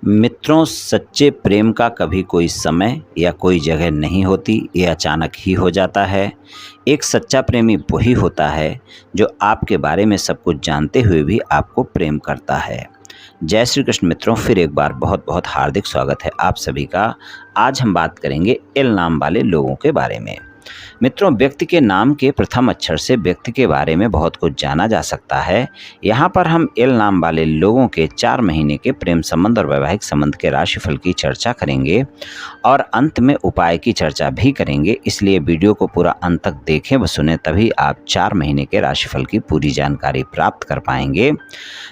मित्रों, सच्चे प्रेम का कभी कोई समय या कोई जगह नहीं होती, ये अचानक ही हो जाता है। एक सच्चा प्रेमी वही होता है जो आपके बारे में सब कुछ जानते हुए भी आपको प्रेम करता है। जय श्री कृष्ण मित्रों, फिर एक बार बहुत बहुत हार्दिक स्वागत है आप सभी का। आज हम बात करेंगे एल नाम वाले लोगों के बारे में। मित्रों, व्यक्ति के नाम के प्रथम अक्षर से व्यक्ति के बारे में बहुत कुछ जाना जा सकता है। यहाँ पर हम एल नाम वाले लोगों के 4 महीने के प्रेम संबंध और वैवाहिक संबंध के राशिफल की चर्चा करेंगे और अंत में उपाय की चर्चा भी करेंगे। इसलिए वीडियो को पूरा अंत तक देखें व सुने, तभी आप 4 महीने के राशिफल की पूरी जानकारी प्राप्त कर पाएंगे।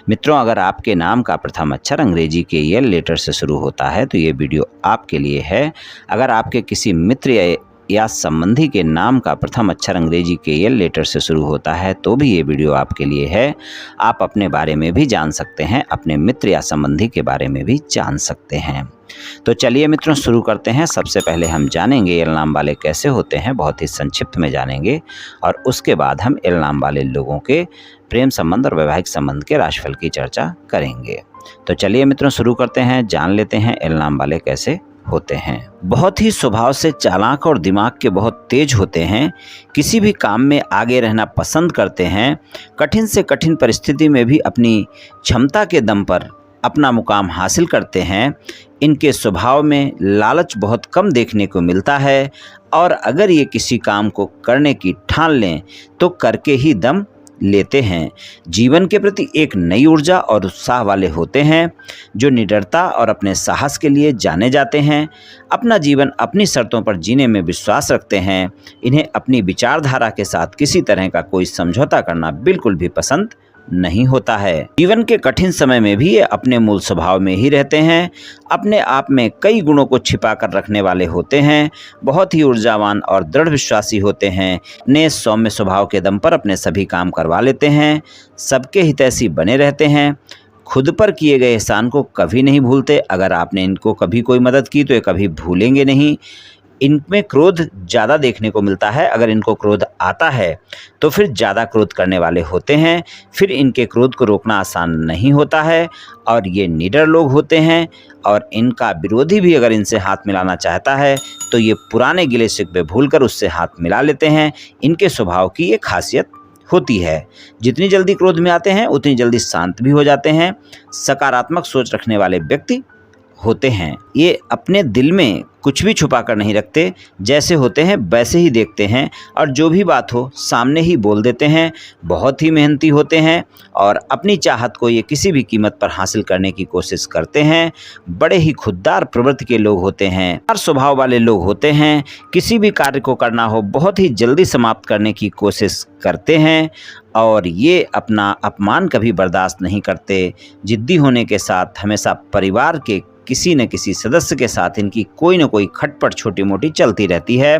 मित्रों, अगर आपके नाम का प्रथम अक्षर अंग्रेजी के एल लेटर से शुरू होता है तो ये वीडियो आपके लिए है। अगर आपके किसी मित्र या संबंधी के नाम का प्रथम अक्षर अंग्रेजी के एल लेटर से शुरू होता है तो भी ये वीडियो आपके लिए है। आप अपने बारे में भी जान सकते हैं, अपने मित्र या संबंधी के बारे में भी जान सकते हैं। तो चलिए मित्रों, शुरू करते हैं। सबसे पहले हम जानेंगे एल नाम वाले कैसे होते हैं, बहुत ही संक्षिप्त में जानेंगे, और उसके बाद हम एल नाम वाले लोगों के प्रेम संबंध और वैवाहिक संबंध के राशिफल की चर्चा करेंगे। तो चलिए मित्रों, शुरू करते हैं, जान लेते हैं एल नाम वाले कैसे होते हैं। बहुत ही स्वभाव से चालाक और दिमाग के बहुत तेज होते हैं। किसी भी काम में आगे रहना पसंद करते हैं। कठिन से कठिन परिस्थिति में भी अपनी क्षमता के दम पर अपना मुकाम हासिल करते हैं। इनके स्वभाव में लालच बहुत कम देखने को मिलता है और अगर ये किसी काम को करने की ठान लें तो करके ही दम लेते हैं। जीवन के प्रति एक नई ऊर्जा और उत्साह वाले होते हैं जो निडरता और अपने साहस के लिए जाने जाते हैं। अपना जीवन अपनी शर्तों पर जीने में विश्वास रखते हैं। इन्हें अपनी विचारधारा के साथ किसी तरह का कोई समझौता करना बिल्कुल भी पसंद नहीं होता है। जीवन के कठिन समय में भी ये अपने मूल स्वभाव में ही रहते हैं। अपने आप में कई गुणों को छिपा कर रखने वाले होते हैं। बहुत ही ऊर्जावान और दृढ़ विश्वासी होते हैं। अपने सौम्य स्वभाव के दम पर अपने सभी काम करवा लेते हैं। सबके हितैषी बने रहते हैं। खुद पर किए गए एहसान को कभी नहीं भूलते। अगर आपने इनको कभी कोई मदद की तो ये कभी भूलेंगे नहीं। इनमें क्रोध ज़्यादा देखने को मिलता है। अगर इनको क्रोध आता है तो फिर ज़्यादा क्रोध करने वाले होते हैं। फिर इनके क्रोध को रोकना आसान नहीं होता है और ये निडर लोग होते हैं। और इनका विरोधी भी अगर इनसे हाथ मिलाना चाहता है तो ये पुराने गिले शिकवे भूलकर उससे हाथ मिला लेते हैं। इनके स्वभाव की ये खासियत होती है। जितनी जल्दी क्रोध में आते हैं उतनी जल्दी शांत भी हो जाते हैं। सकारात्मक सोच रखने वाले व्यक्ति होते हैं। ये अपने दिल में कुछ भी छुपा कर नहीं रखते। जैसे होते हैं वैसे ही देखते हैं और जो भी बात हो सामने ही बोल देते हैं। बहुत ही मेहनती होते हैं और अपनी चाहत को ये किसी भी कीमत पर हासिल करने की कोशिश करते हैं। बड़े ही खुददार प्रवृत्ति के लोग होते हैं। हर स्वभाव वाले लोग होते हैं। किसी भी कार्य को करना हो बहुत ही जल्दी समाप्त करने की कोशिश करते हैं और ये अपना अपमान कभी बर्दाश्त नहीं करते। जिद्दी होने के साथ हमेशा परिवार के किसी न किसी सदस्य के साथ इनकी कोई न कोई खटपट छोटी मोटी चलती रहती है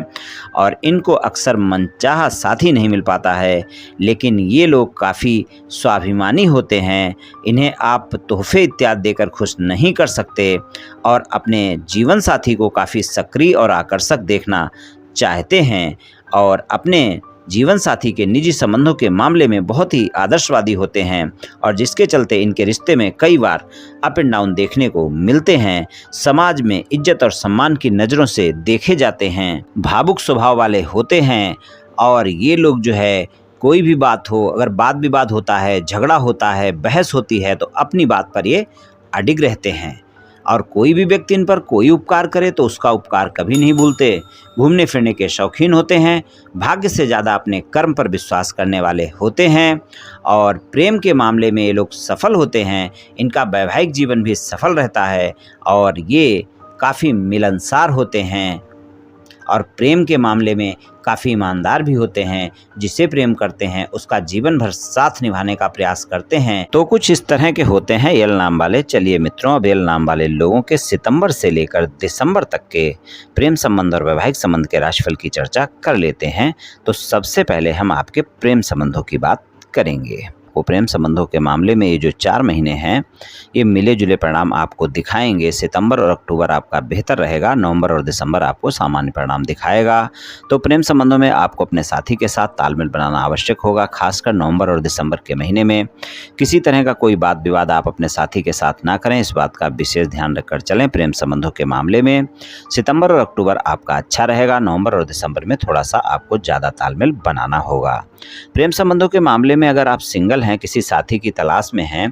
और इनको अक्सर मनचाहा साथी नहीं मिल पाता है। लेकिन ये लोग काफ़ी स्वाभिमानी होते हैं। इन्हें आप तोहफे इत्यादि देकर खुश नहीं कर सकते और अपने जीवन साथी को काफ़ी सक्रिय और आकर्षक देखना चाहते हैं और अपने जीवन साथी के निजी संबंधों के मामले में बहुत ही आदर्शवादी होते हैं और जिसके चलते इनके रिश्ते में कई बार अप एंड डाउन देखने को मिलते हैं। समाज में इज्जत और सम्मान की नज़रों से देखे जाते हैं। भावुक स्वभाव वाले होते हैं और ये लोग जो है कोई भी बात हो, अगर बात विवाद होता है, झगड़ा होता है, बहस होती है तो अपनी बात पर ये अडिग रहते हैं और कोई भी व्यक्ति इन पर कोई उपकार करे तो उसका उपकार कभी नहीं भूलते। घूमने फिरने के शौकीन होते हैं। भाग्य से ज़्यादा अपने कर्म पर विश्वास करने वाले होते हैं और प्रेम के मामले में ये लोग सफल होते हैं। इनका वैवाहिक जीवन भी सफल रहता है और ये काफ़ी मिलनसार होते हैं और प्रेम के मामले में काफ़ी ईमानदार भी होते हैं। जिसे प्रेम करते हैं उसका जीवन भर साथ निभाने का प्रयास करते हैं। तो कुछ इस तरह के होते हैं एल नाम वाले। चलिए मित्रों, अब एल नाम वाले लोगों के सितंबर से लेकर दिसंबर तक के प्रेम संबंध और वैवाहिक संबंध के राशिफल की चर्चा कर लेते हैं। तो सबसे पहले हम आपके प्रेम संबंधों की बात करेंगे। आपको प्रेम संबंधों के मामले में ये जो 4 महीने हैं, ये मिले-जुले परिणाम आपको दिखाएँगे। सितंबर और अक्टूबर आपका बेहतर रहेगा, नवंबर और दिसंबर आपको सामान्य परिणाम दिखाएगा। तो प्रेम संबंधों में आपको अपने साथी के साथ तालमेल बनाना आवश्यक होगा, खासकर नवंबर और दिसंबर के महीने में। किसी तरह का कोई वाद-विवाद आप अपने साथी के साथ ना करें, इस बात का विशेष ध्यान रखकर चलें। प्रेम संबंधों के मामले में सितंबर और अक्टूबर आपका अच्छा रहेगा, नवंबर और दिसंबर में थोड़ा-सा आपको ज़्यादा तालमेल बनाना होगा। प्रेम संबंधों के मामले में अगर आप सिंगल हैं, किसी साथी की तलाश में हैं,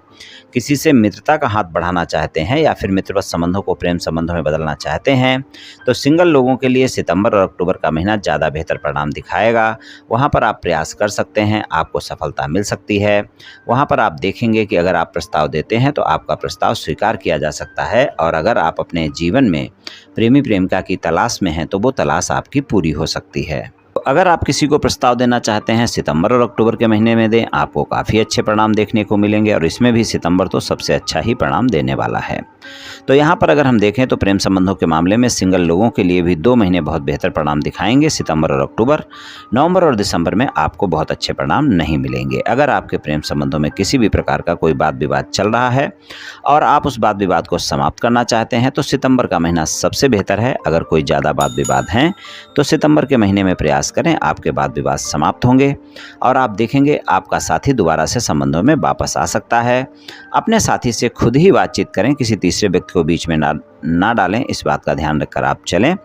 किसी से मित्रता का हाथ बढ़ाना चाहते हैं या फिर मित्रवत संबंधों को प्रेम संबंधों में बदलना चाहते हैं, तो सिंगल लोगों के लिए सितंबर और अक्टूबर का महीना ज़्यादा बेहतर परिणाम दिखाएगा। वहाँ पर आप प्रयास कर सकते हैं, आपको सफलता मिल सकती है। वहाँ पर आप देखेंगे कि अगर आप प्रस्ताव देते हैं तो आपका प्रस्ताव स्वीकार किया जा सकता है, और अगर आप अपने जीवन में प्रेमी प्रेमिका की तलाश में हैं तो वो तलाश आपकी पूरी हो सकती है। अगर आप किसी को प्रस्ताव देना चाहते हैं, सितंबर और अक्टूबर के महीने में दें, आपको काफ़ी अच्छे परिणाम देखने को मिलेंगे, और इसमें भी सितंबर तो सबसे अच्छा ही परिणाम देने वाला है। तो यहाँ पर अगर हम देखें तो प्रेम संबंधों के मामले में सिंगल लोगों के लिए भी 2 महीने बहुत बेहतर परिणाम दिखाएंगे, सितंबर और अक्टूबर। नवंबर और दिसंबर में आपको बहुत अच्छे परिणाम नहीं मिलेंगे। अगर आपके प्रेम संबंधों में किसी भी प्रकार का कोई वाद विवाद चल रहा है और आप उस वाद विवाद को समाप्त करना चाहते हैं, तो सितंबर का महीना सबसे बेहतर है। अगर कोई ज़्यादा वाद विवाद हैं तो सितंबर के महीने में प्रयास करें, आपके वाद विवाद समाप्त होंगे और आप देखेंगे आपका साथी दोबारा से संबंधों में वापस आ सकता है। अपने साथी से खुद ही बातचीत करें, किसी तीसरे व्यक्ति को बीच में ना डालें, इस बात का ध्यान रखकर आप चलें।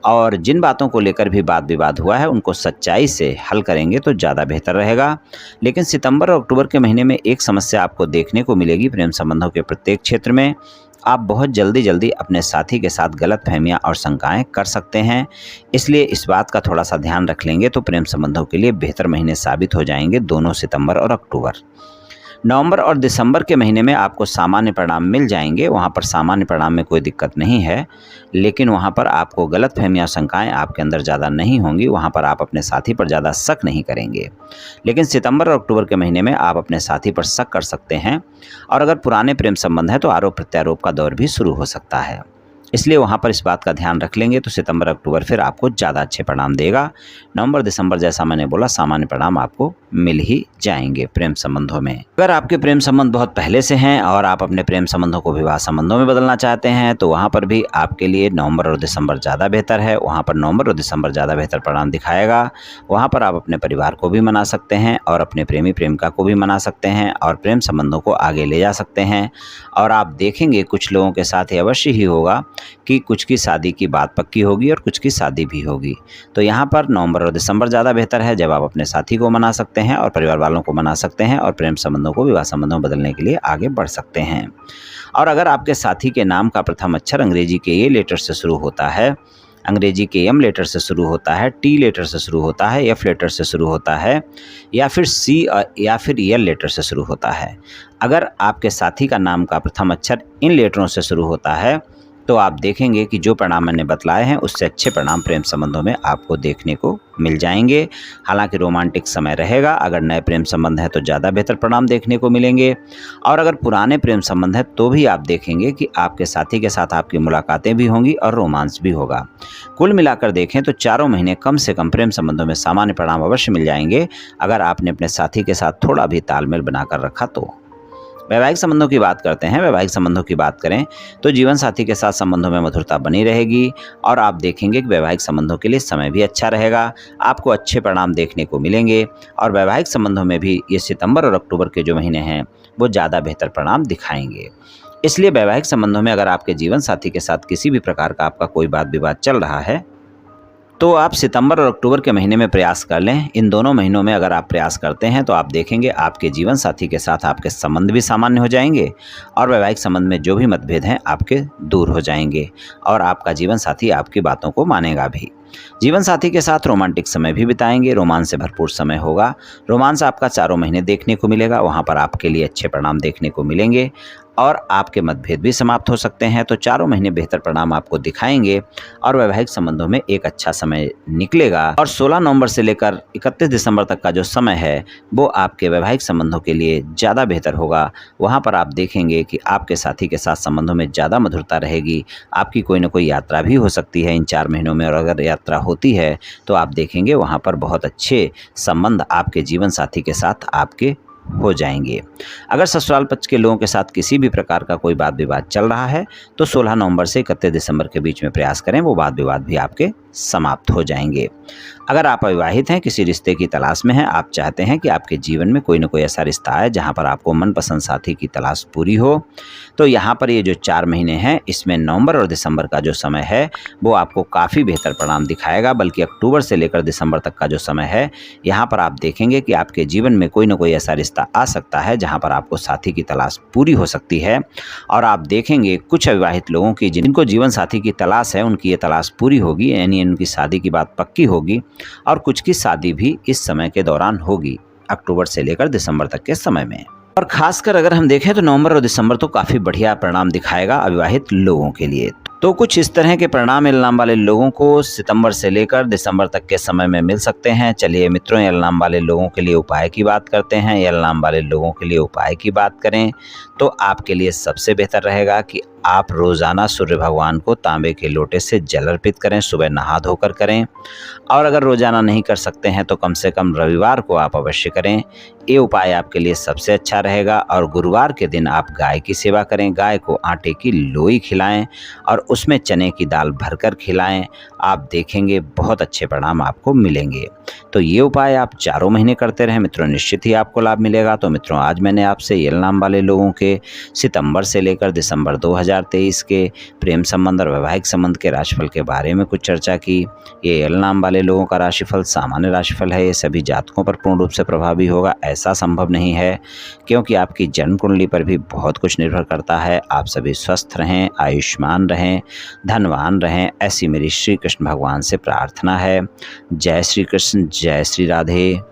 और जिन बातों को लेकर भी वाद विवाद हुआ है उनको सच्चाई से हल करेंगे तो ज़्यादा बेहतर रहेगा। लेकिन सितंबर और अक्टूबर के महीने में एक समस्या आपको देखने को मिलेगी। प्रेम संबंधों के प्रत्येक क्षेत्र में आप बहुत जल्दी अपने साथी के साथ गलतफहमियां और शंकाएं कर सकते हैं, इसलिए इस बात का थोड़ा सा ध्यान रख लेंगे तो प्रेम संबंधों के लिए बेहतर महीने साबित हो जाएंगे दोनों सितंबर और अक्टूबर। नवंबर और दिसंबर के महीने में आपको सामान्य परिणाम मिल जाएंगे, वहाँ पर सामान्य परिणाम में कोई दिक्कत नहीं है, लेकिन वहाँ पर आपको गलतफहमियां शंकाएं आपके अंदर ज़्यादा नहीं होंगी, वहाँ पर आप अपने साथी पर ज़्यादा शक नहीं करेंगे। लेकिन सितंबर और अक्टूबर के महीने में आप अपने साथी पर शक कर सकते हैं, और अगर पुराने प्रेम संबंध है तो आरोप प्रत्यारोप का दौर भी शुरू हो सकता है, इसलिए वहाँ पर इस बात का ध्यान रख लेंगे तो सितंबर अक्टूबर फिर आपको ज़्यादा अच्छे परिणाम देगा। नवंबर दिसंबर जैसा मैंने बोला सामान्य परिणाम आपको मिल ही जाएंगे प्रेम संबंधों में। अगर आपके प्रेम संबंध बहुत पहले से हैं और आप अपने प्रेम संबंधों को विवाह संबंधों में बदलना चाहते हैं तो वहाँ पर भी आपके लिए नवंबर और दिसंबर ज़्यादा बेहतर है। वहाँ पर नवंबर और दिसंबर ज़्यादा बेहतर परिणाम दिखाएगा। वहाँ पर आप अपने परिवार को भी मना सकते हैं और अपने प्रेमी प्रेमिका को भी मना सकते हैं और प्रेम संबंधों को आगे ले जा सकते हैं। और आप देखेंगे कुछ लोगों के साथ ये अवश्य ही होगा कि कुछ की शादी की बात पक्की होगी और कुछ की शादी भी होगी। तो यहाँ पर नवंबर और दिसंबर ज़्यादा बेहतर है, जब आप अपने साथी को मना सकते हैं और परिवार वालों को मना सकते हैं और प्रेम संबंधों को विवाह संबंधों में बदलने के लिए आगे बढ़ सकते हैं। और अगर आपके साथी के नाम का प्रथम अक्षर अंग्रेजी के ए लेटर से शुरू होता है, अंग्रेजी के एम लेटर से शुरू होता है, टी लेटर से शुरू होता है, एफ लेटर से शुरू होता है, या फिर सी या फिर एल लेटर से शुरू होता है, अगर आपके साथी का नाम का प्रथम अक्षर इन लेटरों से शुरू होता है तो आप देखेंगे कि जो परिणाम मैंने बतलाए हैं उससे अच्छे परिणाम प्रेम संबंधों में आपको देखने को मिल जाएंगे। हालांकि रोमांटिक समय रहेगा, अगर नए प्रेम संबंध है तो ज़्यादा बेहतर परिणाम देखने को मिलेंगे, और अगर पुराने प्रेम संबंध है तो भी आप देखेंगे कि आपके साथी के साथ आपकी मुलाकातें भी होंगी और रोमांस भी होगा। कुल मिलाकर देखें तो चारों महीने कम से कम प्रेम संबंधों में सामान्य परिणाम अवश्य मिल जाएंगे, अगर आपने अपने साथी के साथ थोड़ा भी तालमेल बनाकर रखा तो। वैवाहिक संबंधों की बात करते हैं। वैवाहिक संबंधों की बात करें तो जीवन साथी के साथ संबंधों में मधुरता बनी रहेगी और आप देखेंगे कि वैवाहिक संबंधों के लिए समय भी अच्छा रहेगा, आपको अच्छे परिणाम देखने को मिलेंगे। और वैवाहिक संबंधों में भी ये सितंबर और अक्टूबर के जो महीने हैं वो ज़्यादा बेहतर परिणाम दिखाएंगे। इसलिए वैवाहिक संबंधों में अगर आपके जीवन साथी के साथ किसी भी प्रकार का आपका कोई वाद विवाद चल रहा है तो आप सितंबर और अक्टूबर के महीने में प्रयास कर लें। इन दोनों महीनों में अगर आप प्रयास करते हैं तो आप देखेंगे आपके जीवन साथी के साथ आपके संबंध भी सामान्य हो जाएंगे और वैवाहिक संबंध में जो भी मतभेद हैं आपके दूर हो जाएंगे और आपका जीवन साथी आपकी बातों को मानेगा भी। जीवन साथी के साथ रोमांटिक समय भी बिताएंगे, रोमांस से भरपूर समय होगा। रोमांस आपका चारों महीने देखने को मिलेगा, वहाँ पर आपके लिए अच्छे परिणाम देखने को मिलेंगे और आपके मतभेद भी समाप्त हो सकते हैं। तो चारों महीने बेहतर परिणाम आपको दिखाएंगे और वैवाहिक संबंधों में एक अच्छा समय निकलेगा। और 16 नवंबर से लेकर 31 दिसंबर तक का जो समय है वो आपके वैवाहिक संबंधों के लिए ज़्यादा बेहतर होगा। वहाँ पर आप देखेंगे कि आपके साथी के साथ संबंधों में ज़्यादा मधुरता रहेगी। आपकी कोई ना कोई यात्रा भी हो सकती है इन 4 महीनों में, और अगर यात्रा होती है तो आप देखेंगे वहाँ पर बहुत अच्छे संबंध आपके जीवन साथी के साथ आपके हो जाएंगे। अगर ससुराल पक्ष के लोगों के साथ किसी भी प्रकार का कोई वाद विवाद चल रहा है तो 16 नवंबर से 31 दिसंबर के बीच में प्रयास करें, वो वाद विवाद भी आपके समाप्त हो जाएंगे। अगर आप अविवाहित हैं, किसी रिश्ते की तलाश में हैं, आप चाहते हैं कि आपके जीवन में कोई ना कोई ऐसा रिश्ता आए जहां पर आपको मनपसंद साथी की तलाश पूरी हो, तो यहाँ पर ये जो 4 महीने हैं, इसमें नवंबर और दिसंबर का जो समय है वो आपको काफ़ी बेहतर परिणाम दिखाएगा। बल्कि अक्टूबर से लेकर दिसंबर तक का जो समय है, यहाँ पर आप देखेंगे कि आपके जीवन में कोई ना कोई ऐसा रिश्ता आ सकता है जहाँ पर आपको साथी की तलाश पूरी हो सकती है। और आप देखेंगे कुछ अविवाहित लोगों की जिनको जीवन साथी की तलाश है, उनकी ये तलाश पूरी होगी, यानी उनकी शादी की बात पक्की होगी। और कुछ की शादी भी इस समय के दौरान होगी, अक्टूबर से लेकर दिसंबर तक के समय में। और खासकर अगर हम देखें तो नवंबर और दिसंबर तो काफ़ी बढ़िया परिणाम दिखाएगा अविवाहित लोगों के लिए। तो कुछ इस तरह के परिणाम एल नाम वाले लोगों को सितंबर से लेकर दिसंबर तक के समय में मिल सकते हैं। चलिए मित्रों, एल नाम वाले लोगों के लिए उपाय की बात करते हैं। एल नाम वाले लोगों के लिए उपाय की बात करें तो आपके लिए सबसे बेहतर रहेगा कि आप रोज़ाना सूर्य भगवान को तांबे के लोटे से जल अर्पित करें, सुबह नहा धोकर करें। और अगर रोज़ाना नहीं कर सकते हैं तो कम से कम रविवार को आप अवश्य करें। ये उपाय आपके लिए सबसे अच्छा रहेगा। और गुरुवार के दिन आप गाय की सेवा करें, गाय को आटे की लोई खिलाएं और उसमें चने की दाल भरकर खिलाएं। आप देखेंगे बहुत अच्छे परिणाम आपको मिलेंगे। तो ये उपाय आप 4 महीने करते रहें मित्रों, निश्चित ही आपको लाभ मिलेगा। तो मित्रों, आज मैंने आपसे एल नाम वाले लोगों के सितंबर से लेकर दिसंबर 2023 के प्रेम संबंध और वैवाहिक संबंध के राशिफल के बारे में कुछ चर्चा की। ये एल नाम वाले लोगों का राशिफल सामान्य राशिफल है, ये सभी जातकों पर पूर्ण रूप से प्रभावी होगा ऐसा संभव नहीं है, क्योंकि आपकी जन्म कुंडली पर भी बहुत कुछ निर्भर करता है। आप सभी स्वस्थ रहें, आयुष्मान रहें, धनवान रहें, ऐसी मेरी श्री कृष्ण भगवान से प्रार्थना है। जय श्री कृष्ण, जय श्री राधे।